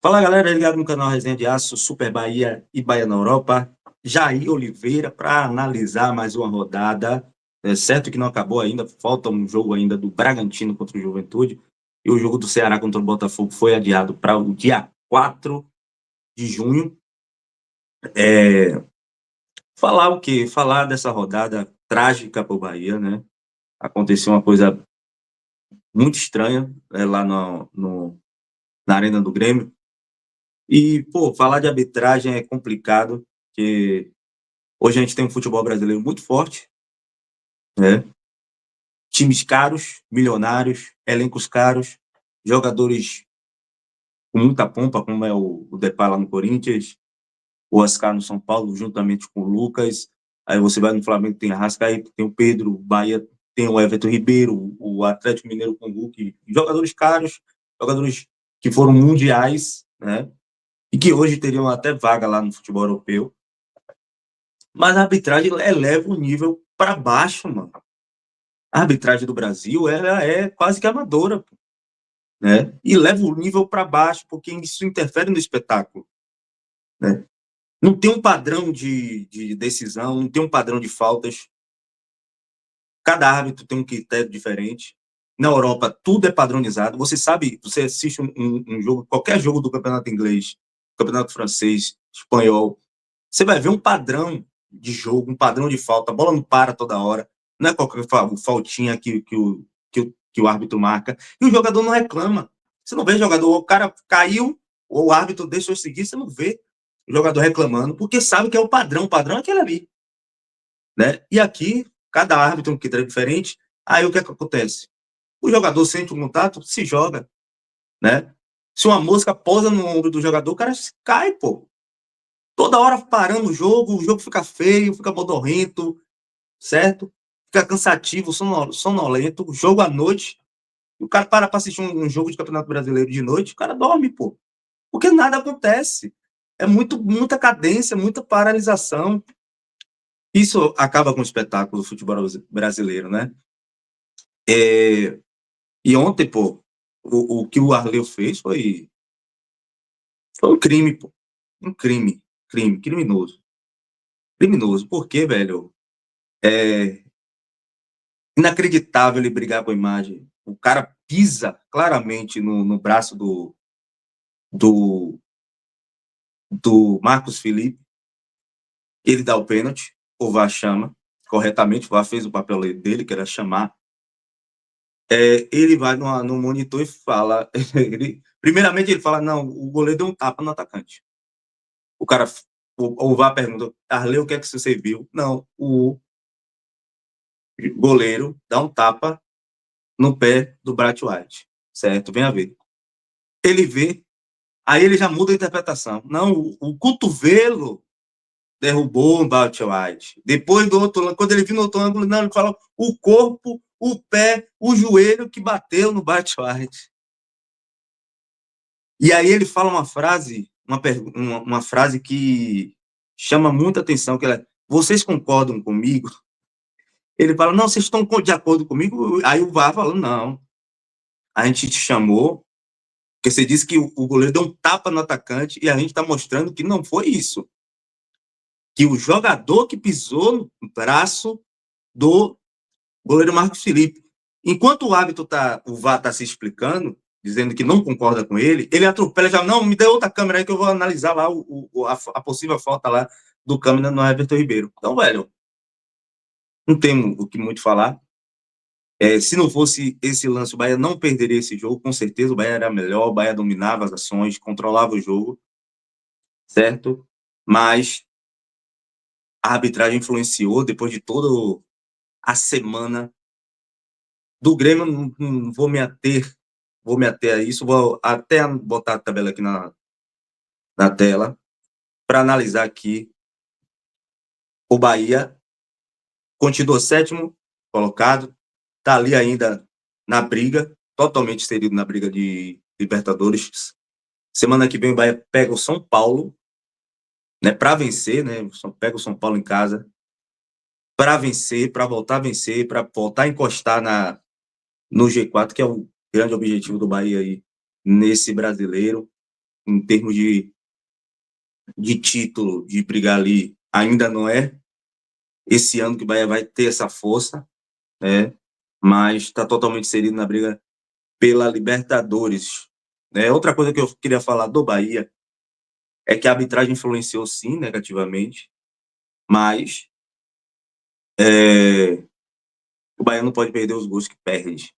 Fala galera, ligado no canal Resenha de Aço, Super Bahia e Bahia na Europa. Jair Oliveira para analisar mais uma rodada. É certo que não acabou ainda, falta um jogo ainda do Bragantino contra o Juventude. E o jogo do Ceará contra o Botafogo foi adiado para o dia 4 de junho. Falar o quê? Falar dessa rodada trágica para o Bahia, né? Aconteceu uma coisa muito estranha lá na Arena do Grêmio. E, pô, falar de arbitragem é complicado, porque hoje a gente tem um futebol brasileiro muito forte, né? Times caros, milionários, elencos caros, jogadores com muita pompa, como é o Depay lá no Corinthians, o Oscar no São Paulo, juntamente com o Lucas. Aí você vai no Flamengo, tem a Arrascaeta, tem o Pedro, o Bahia tem o Everton Ribeiro, o Atlético Mineiro com o Hulk. Jogadores caros, jogadores que foram mundiais, né? E que hoje teriam até vaga lá no futebol europeu. Mas a arbitragem eleva o nível para baixo, mano. A arbitragem do Brasil ela é quase que amadora, né? E leva o nível para baixo, porque isso interfere no espetáculo, né? Não tem um padrão de decisão, não tem um padrão de faltas. Cada árbitro tem um critério diferente. Na Europa, tudo é padronizado. Você sabe, você assiste um jogo, qualquer jogo do campeonato inglês, campeonato francês, espanhol, você vai ver um padrão de jogo, um padrão de falta. A bola não para toda hora. Não é qualquer faltinha que o árbitro marca. E o jogador não reclama. Você não vê jogador, o cara caiu, ou o árbitro deixou seguir, você não vê o jogador reclamando, porque sabe que é o padrão é aquele ali. Né? E aqui, cada árbitro tem um critério diferente. Aí o que é que acontece? O jogador sente um contato, se joga. Né? Se uma mosca posa no ombro do jogador, o cara cai, pô. Toda hora parando o jogo fica feio, fica modorrento, certo? Fica cansativo, sonolento, jogo à noite. O cara para assistir um jogo de Campeonato Brasileiro de noite, o cara dorme, pô. Porque nada acontece. É muita cadência, muita paralisação. Isso acaba com o espetáculo do futebol brasileiro, né? E ontem, pô, o que o Arleu fez foi um crime, pô. Um criminoso. Criminoso. Por quê, velho? É inacreditável ele brigar com a imagem. O cara pisa claramente no braço do, do Marcos Felipe. Ele dá o pênalti, o VAR chama corretamente, o VAR fez o papel dele, que era chamar. Ele vai no monitor e fala. Primeiramente, ele fala: não, o goleiro deu um tapa no atacante. O cara, o VAR pergunta: Arleu, o que é que você viu? Não, o goleiro dá um tapa no pé do Bright White, certo? Vem a ver. Ele vê, aí ele já muda a interpretação. Não, o cotovelo derrubou o Bright White. Depois do outro, quando ele viu no outro ângulo, não, ele fala o corpo, o pé, o joelho que bateu no Bright White. E aí ele fala uma frase que chama muita atenção, que é: vocês concordam comigo? Ele fala: não, vocês estão de acordo comigo? Aí o VAR fala: não, a gente te chamou, porque você disse que o goleiro deu um tapa no atacante e a gente está mostrando que não foi isso. Que o jogador que pisou no braço do goleiro Marcos Felipe. Enquanto o VAR está se explicando, dizendo que não concorda com ele atropela já: não, me dê outra câmera aí que eu vou analisar lá a possível falta lá do câmera no Everton Ribeiro. Então, velho, não tem o que muito falar. Se não fosse esse lance, o Bahia não perderia esse jogo, com certeza. O Bahia era melhor, o Bahia dominava as ações, controlava o jogo, certo? Mas a arbitragem influenciou depois de toda a semana do Grêmio. Não vou me ater a isso, vou até botar a tabela aqui na tela para analisar aqui. O Bahia continua sétimo colocado, está ali ainda na briga, totalmente inserido na briga de Libertadores. Semana que vem o Bahia pega o São Paulo, né, para vencer, né? Pega o São Paulo em casa para vencer, para voltar a vencer, para voltar a encostar no G4, que é o grande objetivo do Bahia aí nesse brasileiro. em termos de título, de brigar ali, ainda não é esse ano que o Bahia vai ter essa força, né? Mas está totalmente inserido na briga pela Libertadores. Né? Outra coisa que eu queria falar do Bahia é que a arbitragem influenciou sim negativamente, mas o Bahia não pode perder os gols que perde.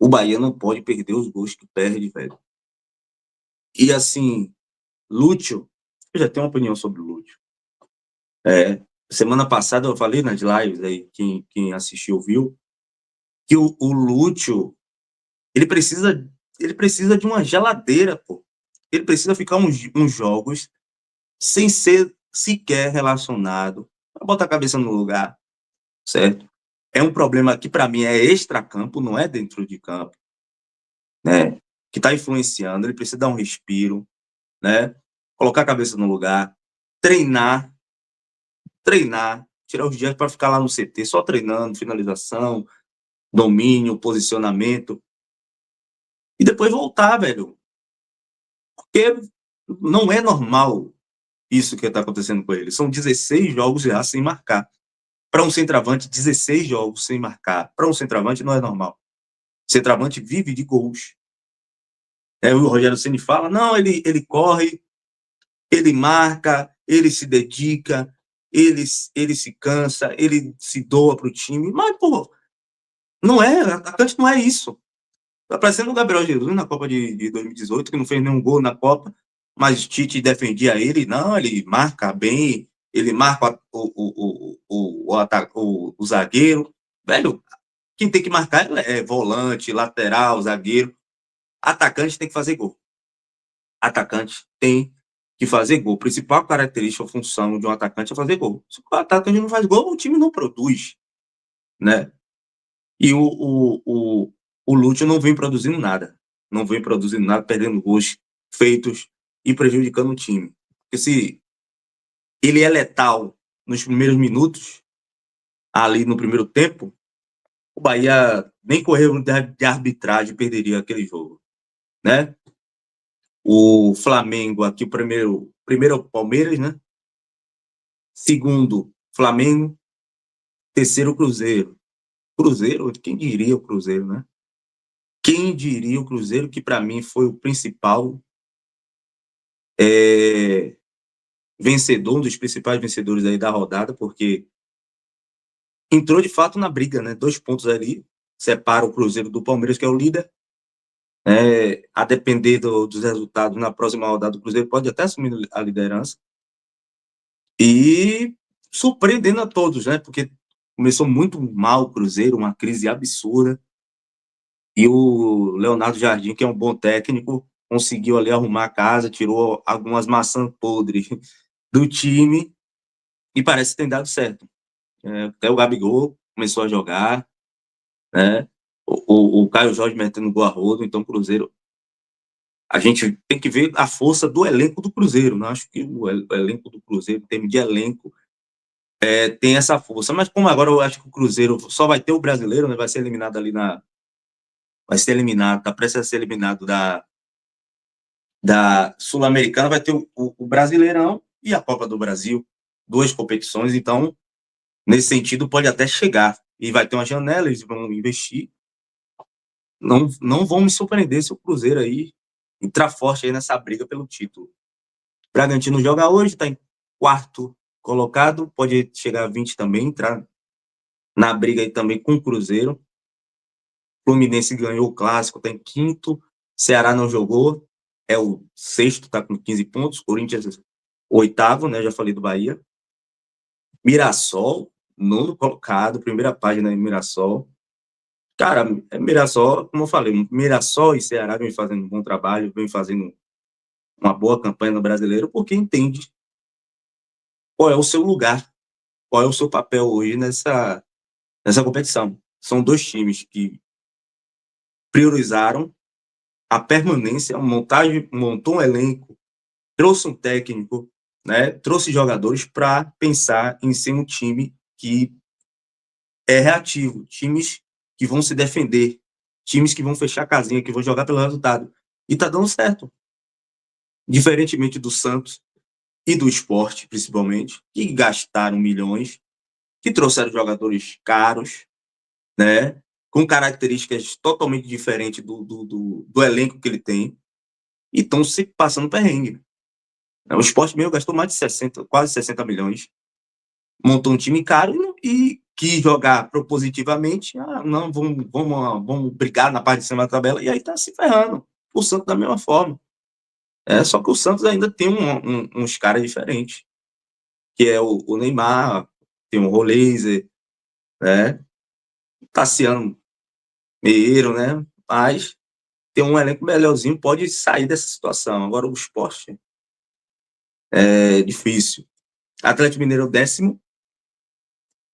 O Bahia não pode perder os gols que perde, velho. E assim, Lúcio, eu já tenho uma opinião sobre o Lúcio. Semana passada eu falei nas lives aí, quem assistiu viu, que o Lúcio, ele precisa de uma geladeira, pô. Ele precisa ficar uns jogos sem ser sequer relacionado, para botar a cabeça no lugar, certo? É um problema que para mim é extra-campo, não é dentro de campo, né? Que está influenciando, ele precisa dar um respiro, né? Colocar a cabeça no lugar, treinar, tirar os dias para ficar lá no CT só treinando, finalização, domínio, posicionamento, e depois voltar, velho. Porque não é normal isso que está acontecendo com ele. São 16 jogos já sem marcar. Para um centroavante, 16 jogos sem marcar. Para um centroavante não é normal. Centroavante vive de gols. O Rogério Ceni fala, não, ele corre, ele marca, ele se dedica, ele se cansa, ele se doa para o time. Mas, pô, não é, atacante não é isso. Tá parecendo o Gabriel Jesus na Copa de 2018, que não fez nenhum gol na Copa, mas Tite defendia ele. Não, ele marca bem, ele marca o zagueiro. Velho, quem tem que marcar é volante, lateral, zagueiro. Atacante tem que fazer gol. Atacante tem que fazer gol. Principal característica ou função de um atacante é fazer gol. Se o atacante não faz gol, o time não produz, né? E o Lúcio não vem produzindo nada. Não vem produzindo nada, perdendo gols feitos e prejudicando o time. Porque se ele é letal nos primeiros minutos, ali no primeiro tempo, o Bahia nem correu de arbitragem perderia aquele jogo, né? O Flamengo aqui, primeiro é o Palmeiras, né? Segundo, Flamengo. Terceiro, o Cruzeiro. Cruzeiro, quem diria o Cruzeiro, né? Quem diria o Cruzeiro, que para mim foi o principal vencedor, um dos principais vencedores aí da rodada, porque entrou de fato na briga, né? 2 pontos ali, separa o Cruzeiro do Palmeiras, que é o líder. A depender dos resultados na próxima rodada, o Cruzeiro pode até assumir a liderança. E surpreendendo a todos, né? Porque começou muito mal o Cruzeiro, uma crise absurda. E o Leonardo Jardim, que é um bom técnico, conseguiu ali arrumar a casa, tirou algumas maçãs podres do time e parece que tem dado certo. Até o Gabigol começou a jogar, né? O Caio Jorge metendo gol a rodo, então o Cruzeiro. A gente tem que ver a força do elenco do Cruzeiro. Não acho que o elenco do Cruzeiro, em termos de elenco, tem essa força. Mas como agora eu acho que o Cruzeiro só vai ter o brasileiro, né? Vai ser eliminado ali na. Vai ser eliminado, tá prestes a ser eliminado da Sul-Americana, vai ter o Brasileirão e a Copa do Brasil, 2 competições, então, nesse sentido, pode até chegar. E vai ter uma janela, eles vão investir. Não vão me surpreender se o Cruzeiro aí entrar forte aí nessa briga pelo título. Bragantino joga hoje, está em 4º colocado, pode chegar a 20 também, entrar na briga aí também com o Cruzeiro. Fluminense ganhou o clássico, está em 5º. Ceará não jogou, é o 6º, está com 15 pontos. Corinthians, 8º, né? Já falei do Bahia. Mirassol, 9º colocado, primeira página em Mirassol. Cara, Mirassol, como eu falei, Mirassol e Ceará vem fazendo um bom trabalho, vem fazendo uma boa campanha no Brasileiro, porque entende qual é o seu lugar, qual é o seu papel hoje nessa competição. São 2 times que priorizaram a permanência, montou um elenco, trouxe um técnico, né, trouxe jogadores para pensar em ser um time que é reativo, times que vão se defender, times que vão fechar a casinha, que vão jogar pelo resultado. E tá dando certo. Diferentemente do Santos e do Sport, principalmente, que gastaram milhões, que trouxeram jogadores caros, né? Com características totalmente diferentes do elenco que ele tem, e estão se passando perrengue. O Sport mesmo gastou mais de 60, quase 60 milhões, montou um time caro e quis jogar propositivamente. Não, vamos brigar na parte de cima da tabela, e aí tá se ferrando. O Santos da mesma forma. Só que o Santos ainda tem uns caras diferentes, que é o Neymar, tem o Roleza, né? Tassiano Meiro, né? Mas tem um elenco melhorzinho, pode sair dessa situação. Agora o Sport é difícil. Atlético Mineiro 10º,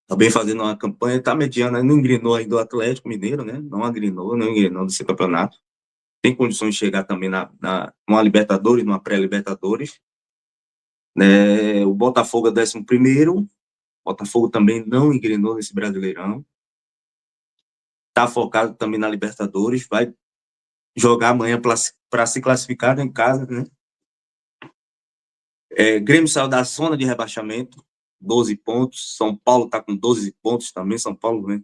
também fazendo uma campanha, tá mediana, não engrenou ainda o Atlético Mineiro, né? Não engrenou nesse campeonato. Tem condições de chegar também numa Libertadores, numa pré-Libertadores. Né? O Botafogo é 11º, Botafogo também não engrenou nesse Brasileirão. Tá focado também na Libertadores, vai jogar amanhã para se classificar em casa, né? Grêmio saiu da zona de rebaixamento, 12 pontos. São Paulo está com 12 pontos também. São Paulo, né?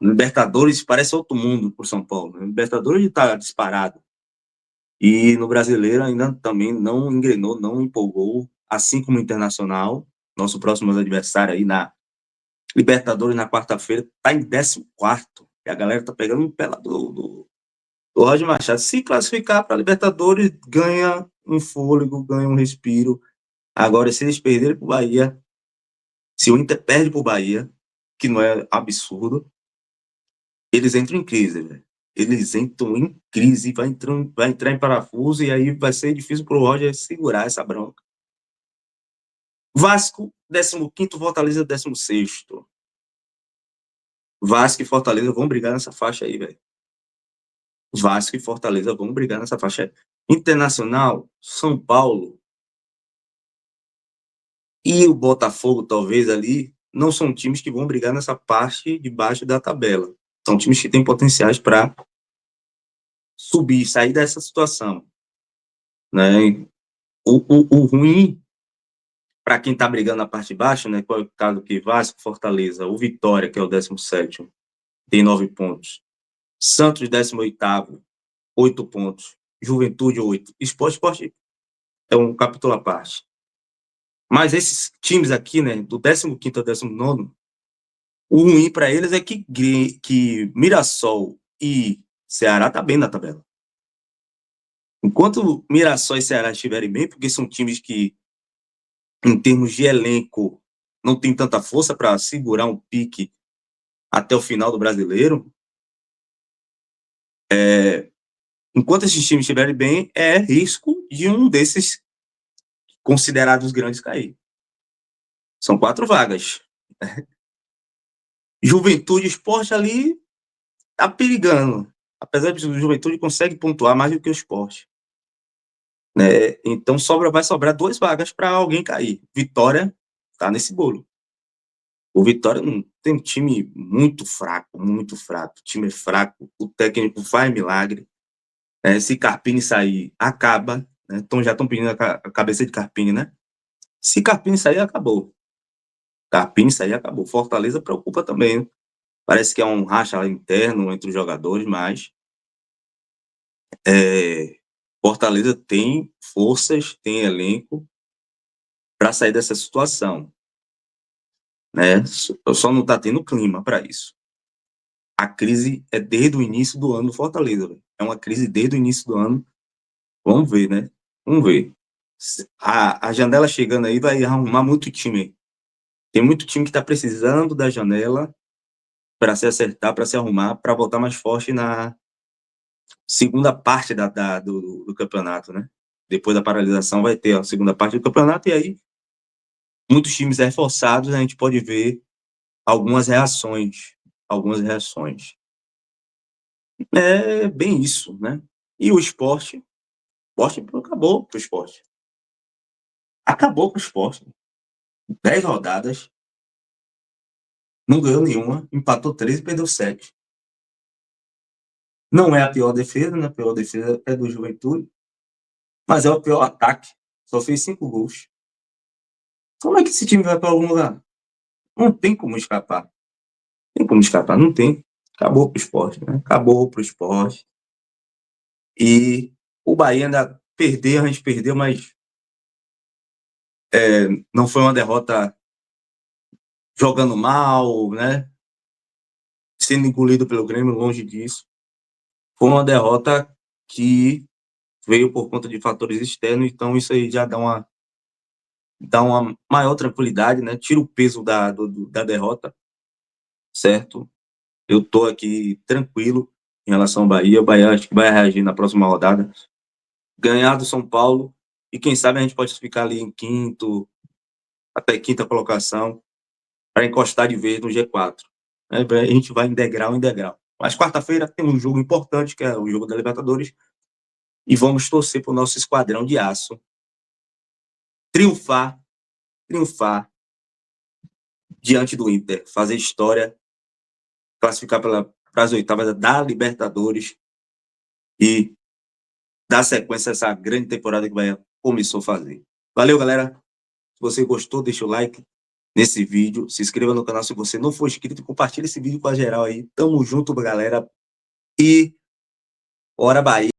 Libertadores parece outro mundo por São Paulo. Né? Libertadores está disparado. E no Brasileiro ainda também não engrenou, não empolgou, assim como o Internacional. Nosso próximo adversário aí na Libertadores na quarta-feira está em 14º. E a galera está pegando um pé lá do Roger Machado. Se classificar para a Libertadores, ganha um fôlego, ganha um respiro. Agora, se eles perderem para o Bahia, se o Inter perde para o Bahia, que não é absurdo, eles entram em crise, velho. Eles entram em crise, vai entrar em parafuso, e aí vai ser difícil para o Roger segurar essa bronca. Vasco, 15º, Fortaleza, 16º. Vasco e Fortaleza vão brigar nessa faixa aí, velho. Vasco e Fortaleza vão brigar nessa faixa aí. Internacional, São Paulo e o Botafogo, talvez ali, não são times que vão brigar nessa parte de baixo da tabela. São times que têm potenciais para subir, sair dessa situação. Né? O ruim, para quem está brigando na parte de baixo, né, qual é o caso que Vasco, Fortaleza, o Vitória, que é o 17º, tem 9 pontos. Santos, 18º, 8 pontos. Juventude, 8. Esporte é um capítulo à parte. Mas esses times aqui, né, do 15º ao 19º, o ruim para eles é que Mirassol e Ceará tá bem na tabela. Enquanto Mirassol e Ceará estiverem bem, porque são times que, em termos de elenco, não tem tanta força para segurar um pique até o final do Brasileiro, enquanto esses times estiverem bem, é risco de um desses considerados grandes cair. São 4 vagas. Juventude Esporte ali tá perigando. Apesar de o Juventude consegue pontuar mais do que o Esporte. Né? Então vai sobrar 2 vagas para alguém cair. Vitória tá nesse bolo. O Vitória não tem um time muito fraco, muito fraco. O time é fraco, o técnico faz milagre. Se Carpini sair, acaba. Né? Então já estão pedindo a cabeça de Carpini, né? Se Carpini sair, acabou. Carpini sair, acabou. Fortaleza preocupa também. Parece que é um racha interno entre os jogadores, mas Fortaleza tem forças, tem elenco para sair dessa situação. Né? Só não está tendo clima para isso. A crise é desde o início do ano do Fortaleza. Véio. É uma crise desde o início do ano. Vamos ver, né? Vamos ver. A janela chegando aí vai arrumar muito time. Tem muito time que está precisando da janela para se acertar, para se arrumar, para voltar mais forte na segunda parte do campeonato, né? Depois da paralisação vai ter a segunda parte do campeonato, e aí muitos times reforçados, a gente pode ver algumas reações. É bem isso, né? E o esporte acabou pro esporte. Acabou pro esporte. 10 rodadas, não ganhou nenhuma, empatou 3 e perdeu 7. Não é a pior defesa, né? A pior defesa é do Juventude. mas é o pior ataque. Só fez 5 gols. Como é que esse time vai para algum lugar? Não tem como escapar. Tem como escapar? Não tem. Acabou pro esporte, né? Acabou pro esporte. E o Bahia ainda perdeu, a gente perdeu, mas não foi uma derrota jogando mal, né? Sendo engolido pelo Grêmio, longe disso. Foi uma derrota que veio por conta de fatores externos, então isso aí já dá uma maior tranquilidade, né? Tira o peso da derrota, certo? Eu tô aqui tranquilo em relação ao Bahia. O Bahia acho que vai reagir na próxima rodada. Ganhar do São Paulo e quem sabe a gente pode ficar ali em quinto, até quinta colocação, para encostar de vez no G4. A gente vai em degrau em degrau. Mas quarta-feira tem um jogo importante, que é o jogo da Libertadores, e vamos torcer para o nosso esquadrão de aço triunfar, triunfar diante do Inter, fazer história, classificar para as oitavas da Libertadores e dar sequência a essa grande temporada que o Bahia começou a fazer. Valeu, galera. Se você gostou, deixa o like nesse vídeo, se inscreva no canal se você não for inscrito e compartilha esse vídeo com a geral aí. Tamo junto, galera. E bora Bahia!